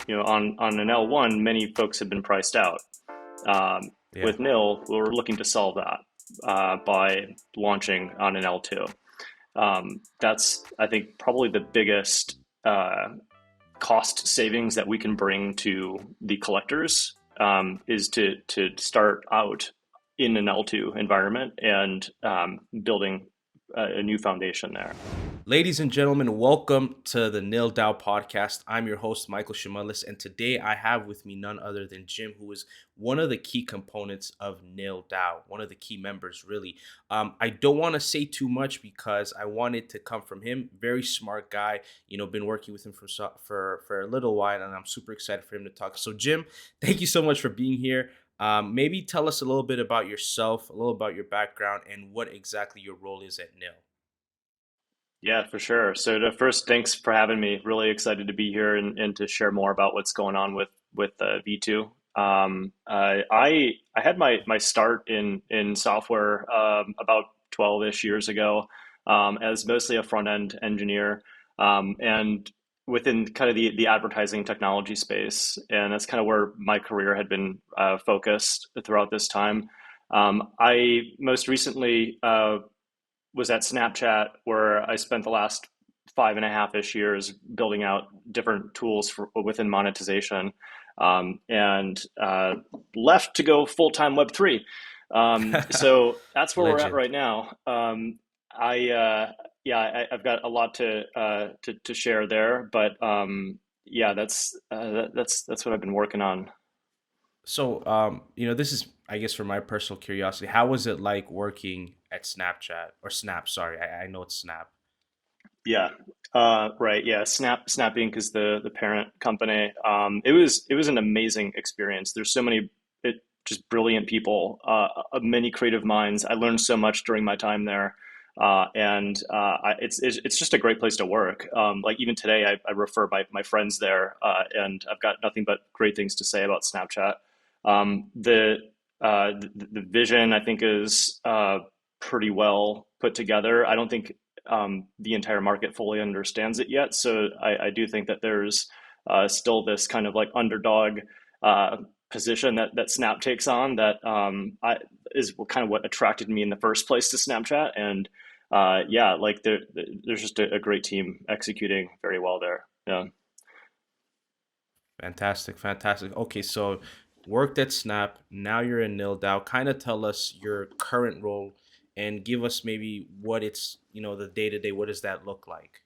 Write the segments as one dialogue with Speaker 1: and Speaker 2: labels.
Speaker 1: on an L1, many folks have been priced out.
Speaker 2: Yeah.
Speaker 1: With NIL, we're looking to solve that by launching on an L2. That's, I think, probably the biggest cost savings that we can bring to the collectors, is to start out in an L2 environment and building a new foundation there.
Speaker 2: Ladies and gentlemen, welcome to the NIL DAO podcast. I'm your host, Michael Shimelis, and today I have with me none other than Jim, who is one of the key components of NIL DAO, one of the key members, really. I don't want to say too much because I want it to come from him. Very smart guy, been working with him for a little while, and I'm super excited for him to talk. So, Jim, thank you so much for being here. Maybe tell us a little bit about yourself, a little about your background, and what exactly your role is at NIL.
Speaker 1: Yeah, for sure. So first, thanks for having me. Really excited to be here and to share more about what's going on with V2. I had my start in software about 12-ish years ago, as mostly a front end engineer, and within kind of the advertising technology space, and that's kind of where my career had been focused throughout this time. I most recently was at Snapchat, where I spent the last 5.5-ish years building out different tools within monetization, and left to go full time Web3. So that's where we're at
Speaker 2: Legend.
Speaker 1: right now. I've got a lot to share there, but yeah, that's what I've been working on.
Speaker 2: So, this is, I guess, for my personal curiosity, how was it like working at Snapchat or Snap? Sorry, I know it's Snap.
Speaker 1: Yeah. Right. Yeah. Snap Inc. is the parent company. It was an amazing experience. There's so many just brilliant people, many creative minds. I learned so much during my time there, it's just a great place to work. Like even today, I refer my friends there, and I've got nothing but great things to say about Snapchat. The vision, I think, is pretty well put together. I don't think the entire market fully understands it yet. So I do think that there's still this kind of like underdog position that Snap takes on that is kind of what attracted me in the first place to Snapchat. And yeah, like there's just a great team executing very well there. Yeah.
Speaker 2: Fantastic, fantastic. Okay, so worked at Snap. Now you're in NIL DAO. Kind of tell us your current role and give us maybe what it's, the day to day. What does that look like?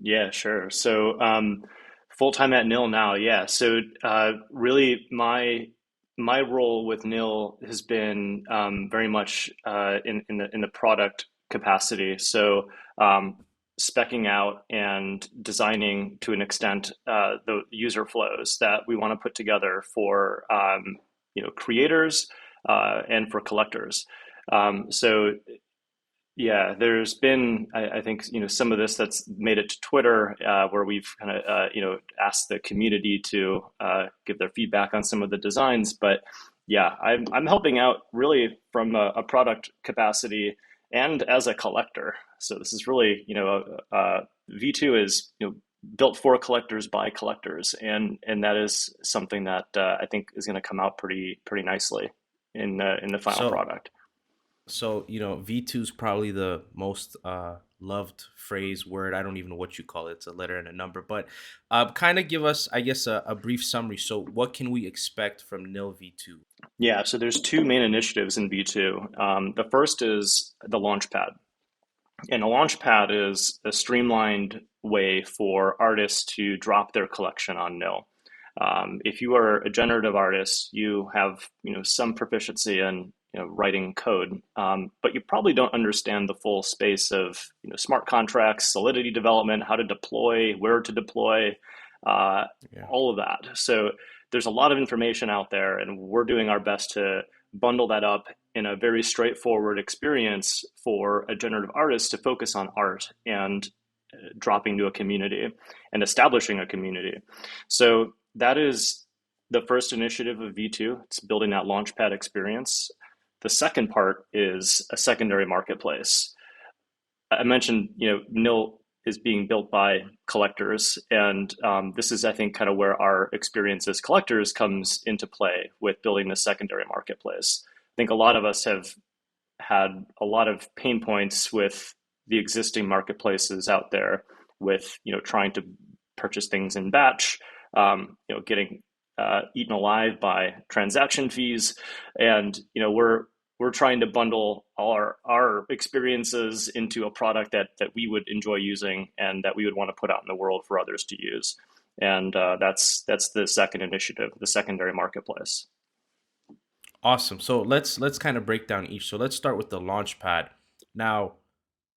Speaker 1: Yeah, sure. So, full time at Nil now. Yeah. So, really, my role with Nil has been very much in the product capacity. So, specking out and designing to an extent the user flows that we want to put together for creators and for collectors. So yeah, there's been, I think, some of this that's made it to Twitter, where we've kind of, asked the community to give their feedback on some of the designs. But yeah, I'm helping out really from a product capacity and as a collector. So this is really, V2 is, built for collectors by collectors, and that is something that I think is going to come out pretty nicely in the final
Speaker 2: So,
Speaker 1: product.
Speaker 2: V2 is probably the most loved phrase, word. I don't even know what you call it. It's a letter and a number, but kind of give us, I guess, a brief summary. So, what can we expect from NIL V2?
Speaker 1: Yeah, so there's two main initiatives in V2. The first is the Launchpad. And a Launchpad is a streamlined way for artists to drop their collection on Nil. If you are a generative artist, you have some proficiency in writing code, but you probably don't understand the full space of smart contracts, Solidity development, how to deploy, where to deploy, uh,
Speaker 2: Yeah.
Speaker 1: all of that. So there's a lot of information out there, and we're doing our best to bundle that up in a very straightforward experience for a generative artist to focus on art and dropping to a community and establishing a community. So that is the first initiative of V2. It's building that Launchpad experience. The second part is a secondary marketplace. I mentioned, Nil is being built by collectors, and this is, I think, kind of where our experience as collectors comes into play with building the secondary marketplace. I think a lot of us have had a lot of pain points with the existing marketplaces out there, with trying to purchase things in batch, getting eaten alive by transaction fees, and we're trying to bundle all our experiences into a product that we would enjoy using and that we would want to put out in the world for others to use. And that's the second initiative, the secondary marketplace.
Speaker 2: Awesome. So let's kind of break down each. So let's start with the Launchpad. Now,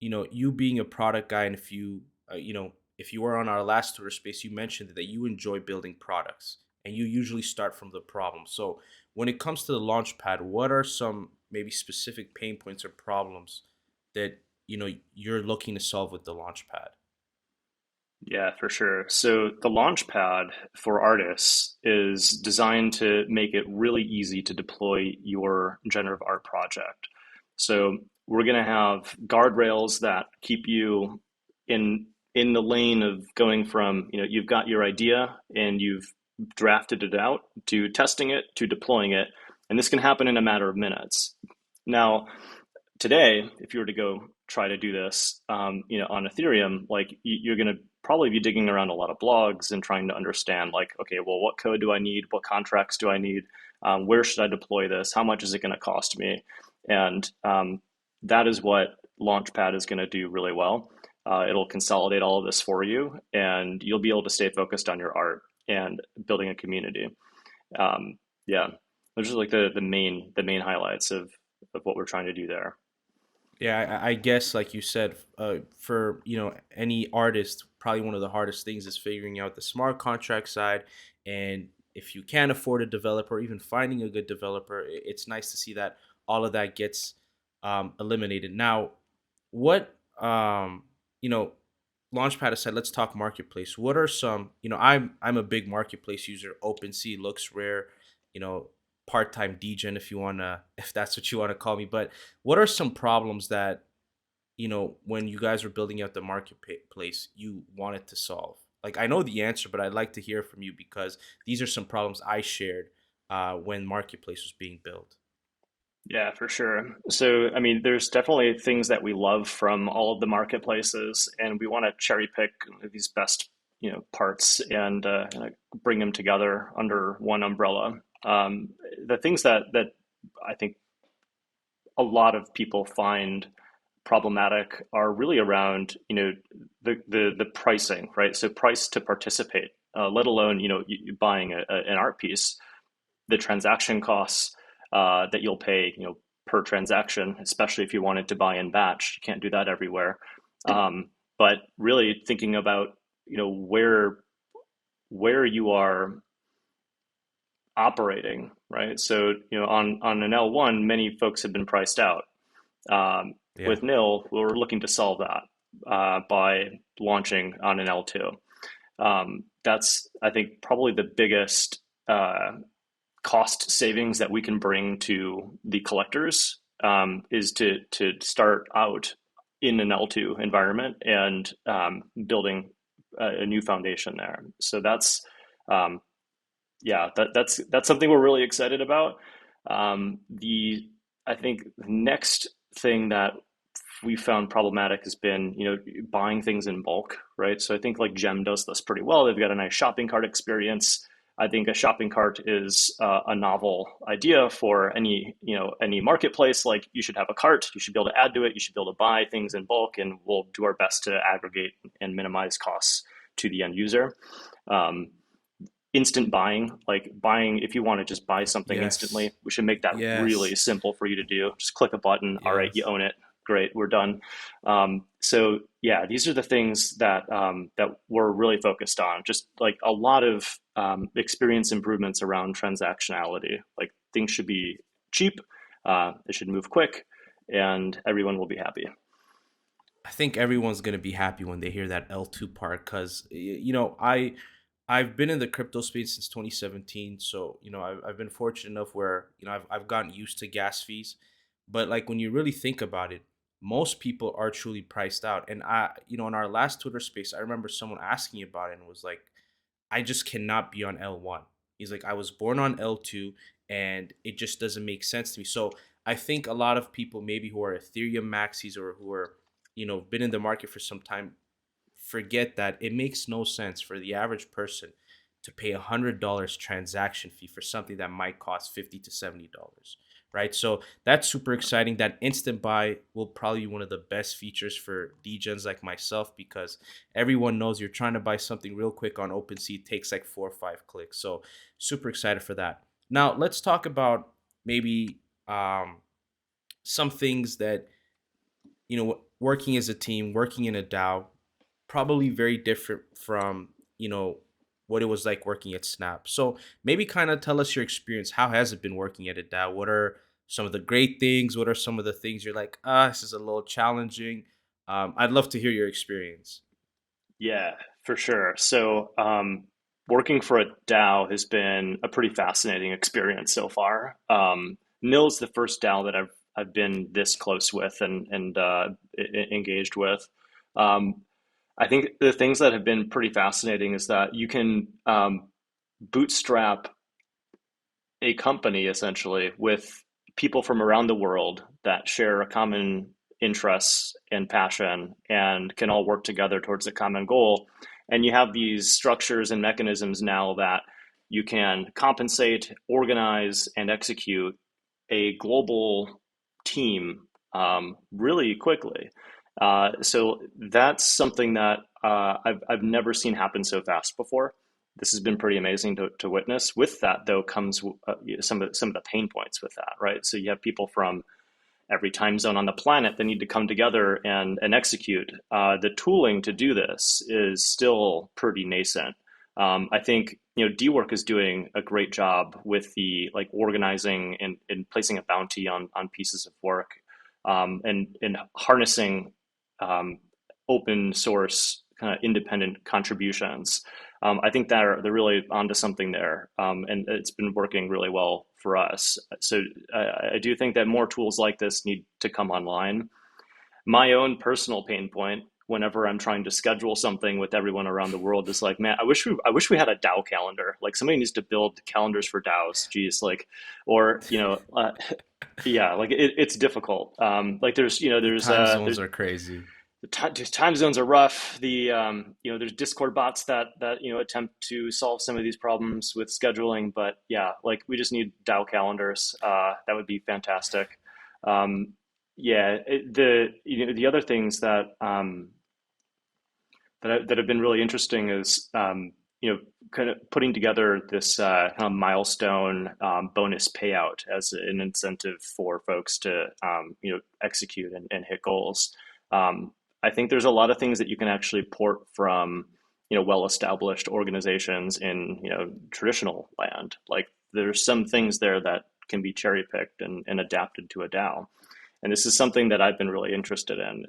Speaker 2: you being a product guy, and if you were on our last Twitter space, you mentioned that you enjoy building products, and you usually start from the problem. So when it comes to the Launchpad, what are some maybe specific pain points or problems that you're looking to solve with the Launchpad?
Speaker 1: Yeah, for sure. So the Launchpad for artists is designed to make it really easy to deploy your generative art project. So we're going to have guardrails that keep you in the lane of going from, you've got your idea and you've drafted it out, to testing it, to deploying it. And this can happen in a matter of minutes. Now, today, if you were to go try to do this, on Ethereum, like you're going to probably be digging around a lot of blogs and trying to understand, like, okay, well, what code do I need? What contracts do I need? Where should I deploy this? How much is it going to cost me? And that is what Launchpad is going to do really well. It'll consolidate all of this for you, and you'll be able to stay focused on your art and building a community. Yeah, those are like the main highlights of what we're trying to do there.
Speaker 2: Yeah, I guess like you said, for any artist, probably one of the hardest things is figuring out the smart contract side, and if you can't afford a developer, even finding a good developer, it's nice to see that all of that gets eliminated. Now, what you know, Launchpad aside, let's talk marketplace. What are some, I'm a big marketplace user. OpenSea looks rare, you know, part-time degen if you wanna if that's what you want to call me. But what are some problems that, when you guys were building out the marketplace, you wanted to solve? Like I know the answer, but I'd like to hear from you because these are some problems I shared when marketplace was being built.
Speaker 1: Yeah, for sure. So, I mean, there's definitely things that we love from all of the marketplaces, and we want to cherry pick these best, parts, and bring them together under one umbrella. The things that I think a lot of people find problematic are really around, the pricing, right? So, price to participate, let alone, buying an art piece, the transaction costs that you'll pay, per transaction, especially if you wanted to buy in batch. You can't do that everywhere. But really thinking about, where you are operating, right? So, on an L1, many folks have been priced out.
Speaker 2: Yeah.
Speaker 1: With NIL, we're looking to solve that by launching on an L2. That's, I think, probably the biggest cost savings that we can bring to the collectors, is to start out in an L2 environment and building a new foundation there. So um, yeah, that's something we're really excited about. The I think the next thing that we found problematic has been, buying things in bulk, right? So I think like Gem does this pretty well. They've got a nice shopping cart experience. I think a shopping cart is a novel idea for any marketplace. Like, you should have a cart, you should be able to add to it, you should be able to buy things in bulk, and we'll do our best to aggregate and minimize costs to the end user. Um, Instant buying, like buying, if you want to just buy something instantly,
Speaker 2: Yes.
Speaker 1: we should make that really
Speaker 2: Yes.
Speaker 1: simple for you to do. Just click a button. All right, you
Speaker 2: Yes.
Speaker 1: own it. Great, we're done. So yeah, these are the things that we're really focused on. Just like a lot of experience improvements around transactionality. Like, things should be cheap, they should move quick, and everyone will be happy.
Speaker 2: I think everyone's gonna be happy when they hear that L2 part because I've been in the crypto space since 2017, so I've been fortunate enough where I've gotten used to gas fees, but like when you really think about it, most people are truly priced out. And in our last Twitter space, I remember someone asking about it and was like, I just cannot be on L1. He's like, I was born on L2 and it just doesn't make sense to me. So I think a lot of people maybe who are Ethereum maxis or who are, been in the market for some time forget that it makes no sense for the average person to pay $100 transaction fee for something that might cost $50 to $70, right? So that's super exciting. That instant buy will probably be one of the best features for degens like myself, because everyone knows you're trying to buy something real quick on OpenSea. It takes like 4 or 5 clicks. So super excited for that. Now let's talk about maybe some things that, working as a team, working in a DAO, probably very different from, what it was like working at Snap. So maybe kind of tell us your experience. How has it been working at a DAO? What are some of the great things? What are some of the things you're like, this is a little challenging? I'd love to hear your experience.
Speaker 1: Yeah, for sure. So, working for a DAO has been a pretty fascinating experience so far. NIL's the first DAO that I've been this close with and engaged with. Um, I think the things that have been pretty fascinating is that you can bootstrap a company essentially with people from around the world that share a common interests and passion and can all work together towards a common goal. And you have these structures and mechanisms now that you can compensate, organize, and execute a global team really quickly. So that's something that I've never seen happen so fast before. This has been pretty amazing to witness. With that, though, comes some of the pain points with that, right? So you have people from every time zone on the planet that need to come together and execute. The tooling to do this is still pretty nascent. I think DWork is doing a great job with the like organizing and placing a bounty on pieces of work, and harnessing um, open source kind of independent contributions. I think they're really onto something there, and it's been working really well for us. So I do think that more tools like this need to come online. My own personal pain point, whenever I'm trying to schedule something with everyone around the world, is like, man, I wish we had a DAO calendar. Like somebody needs to build calendars for DAOs. Geez, like, or yeah, like it's difficult. Like
Speaker 2: The time zones
Speaker 1: there's
Speaker 2: are crazy.
Speaker 1: the time zones are rough. There's Discord bots that attempt to solve some of these problems with scheduling, but yeah, like we just need DAO calendars. That would be fantastic. Um, yeah, the other things that have been really interesting is kind of putting together this kind of milestone bonus payout as an incentive for folks to execute and hit goals. I think there's a lot of things that you can actually port from well-established organizations in traditional land. Like there's some things there that can be cherry picked and adapted to a DAO. And this is something that I've been really interested in,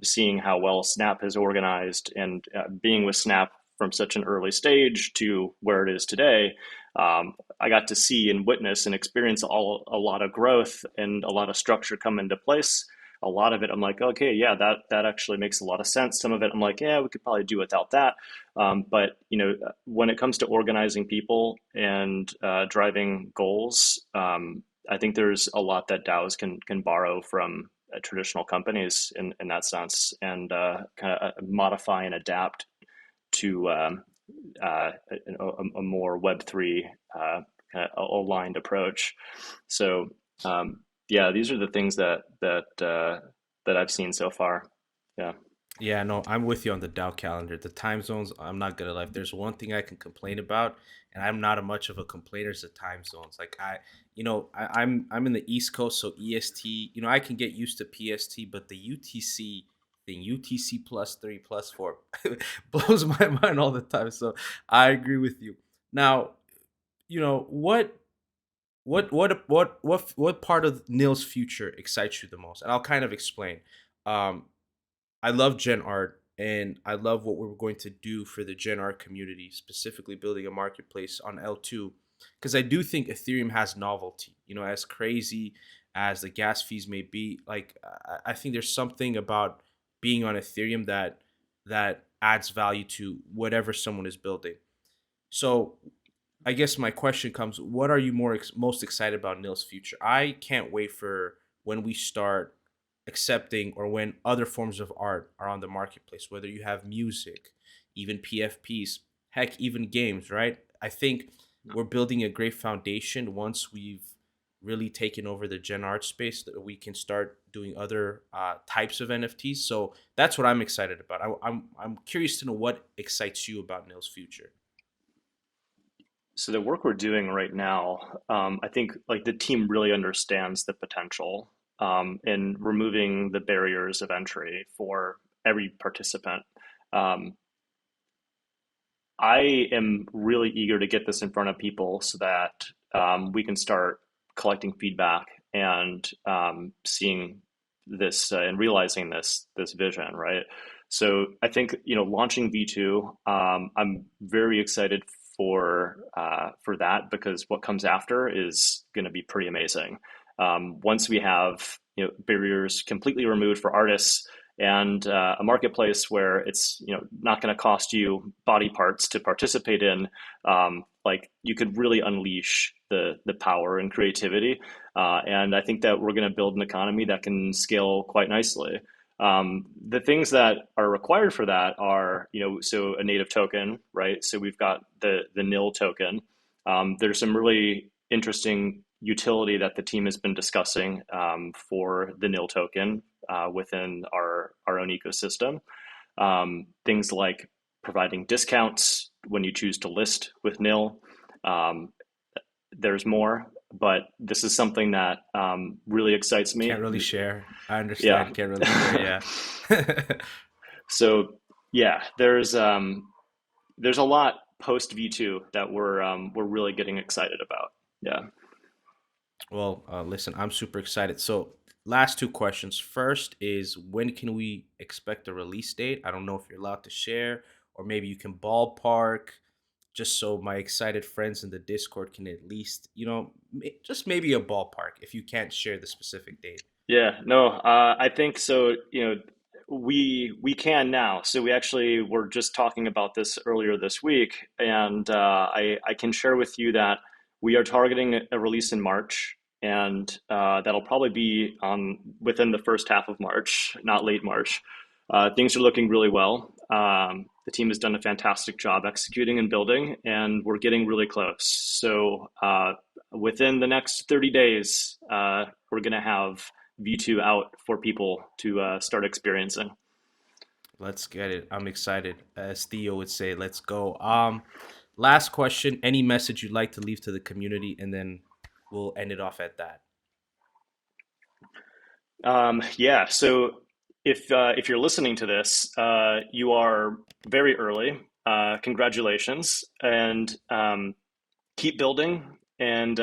Speaker 1: seeing how well Snap has organized and being with Snap from such an early stage to where it is today. I got to see and witness and experience a lot of growth and a lot of structure come into place. A lot of it, I'm like, okay, yeah, that actually makes a lot of sense. Some of it, I'm like, yeah, we could probably do without that. But when it comes to organizing people and driving goals, I think there's a lot that DAOs can borrow from traditional companies in that sense, and kind of modify and adapt to a more Web3 kind of aligned approach. So yeah, these are the things that I've seen so far. Yeah.
Speaker 2: Yeah, no, I'm with you on the DAO calendar. The time zones, I'm not gonna lie. If there's one thing I can complain about, and I'm not a much of a complainer, is the time zones. Like I'm in the East Coast, so EST. I can get used to PST, but the UTC thing, UTC +3 +4, blows my mind all the time. So I agree with you. Now, what part of Neil's future excites you the most? And I'll kind of explain. Um, I love Gen Art and I love what we're going to do for the Gen Art community, specifically building a marketplace on L2. Because I do think Ethereum has novelty. As crazy as the gas fees may be. Like I think there's something about being on Ethereum that adds value to whatever someone is building. So I guess my question comes: what are you most excited about NIL's future? I can't wait for when we start accepting, or when other forms of art are on the marketplace, whether you have music, even PFPs, heck, even games, right? I think we're building a great foundation. Once we've really taken over the gen art space, that we can start doing other types of NFTs. So that's what I'm excited about. I'm curious to know what excites you about NIL's future.
Speaker 1: So the work we're doing right now, I think like the team really understands the potential in removing the barriers of entry for every participant. Um, I am really eager to get this in front of people so that we can start collecting feedback and seeing this and realizing this vision, right? So I think launching V2, I'm very excited for that because what comes after is going to be pretty amazing. Once we have barriers completely removed for artists and a marketplace where it's not going to cost you body parts to participate in, like you could really unleash the power and creativity, and I think that we're going to build an economy that can scale quite nicely. The things that are required for that are, so a native token, right? So we've got the NIL token. There's some really interesting utility that the team has been discussing for the NIL token within our own ecosystem. Things like providing discounts when you choose to list with NIL. Um, there's more, but this is something that really excites
Speaker 2: Can't
Speaker 1: me.
Speaker 2: really share. I
Speaker 1: Yeah.
Speaker 2: understand. Can't really share. Yeah.
Speaker 1: So yeah, there's a lot post V2 that we're really getting excited about. Yeah.
Speaker 2: Well, listen, I'm super excited. So, last two questions. First is, when can we expect a release date? I don't know if you're allowed to share, or maybe you can ballpark, just so my excited friends in the Discord can at least, just maybe a ballpark if you can't share the specific date.
Speaker 1: Yeah, no, I think so. We can now. So we actually were just talking about this earlier this week, and I can share with you that we are targeting a release in March, and that'll probably be on within the first half of March, not late March. Things are looking really well. The team has done a fantastic job executing and building, and we're getting really close. So within the next 30 days, we're going to have V2 out for people to start experiencing.
Speaker 2: Let's get it. I'm excited. As Theo would say, let's go. Last question. Any message you'd like to leave to the community, and then we'll end it off at that.
Speaker 1: Yeah, so if you're listening to this, you are very early. Congratulations, and keep building and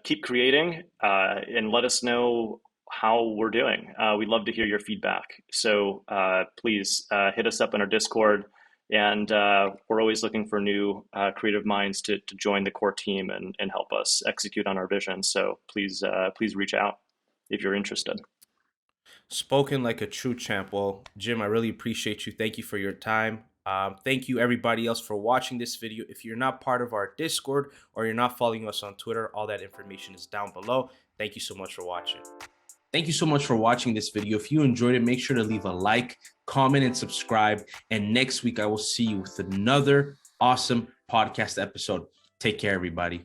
Speaker 1: keep creating, and let us know how we're doing. We'd love to hear your feedback. So please hit us up in our Discord, and we're always looking for new creative minds to join the core team and help us execute on our vision. So please reach out if you're interested.
Speaker 2: Spoken like a true champ. Well, Jim, I really appreciate you. Thank you for your time. Thank you, everybody else, for watching this video. If you're not part of our Discord, or you're not following us on Twitter, all that information is down below. Thank you so much for watching. Thank you so much for watching this video. If you enjoyed it, make sure to leave a like, comment, and subscribe. And next week, I will see you with another awesome podcast episode. Take care, everybody.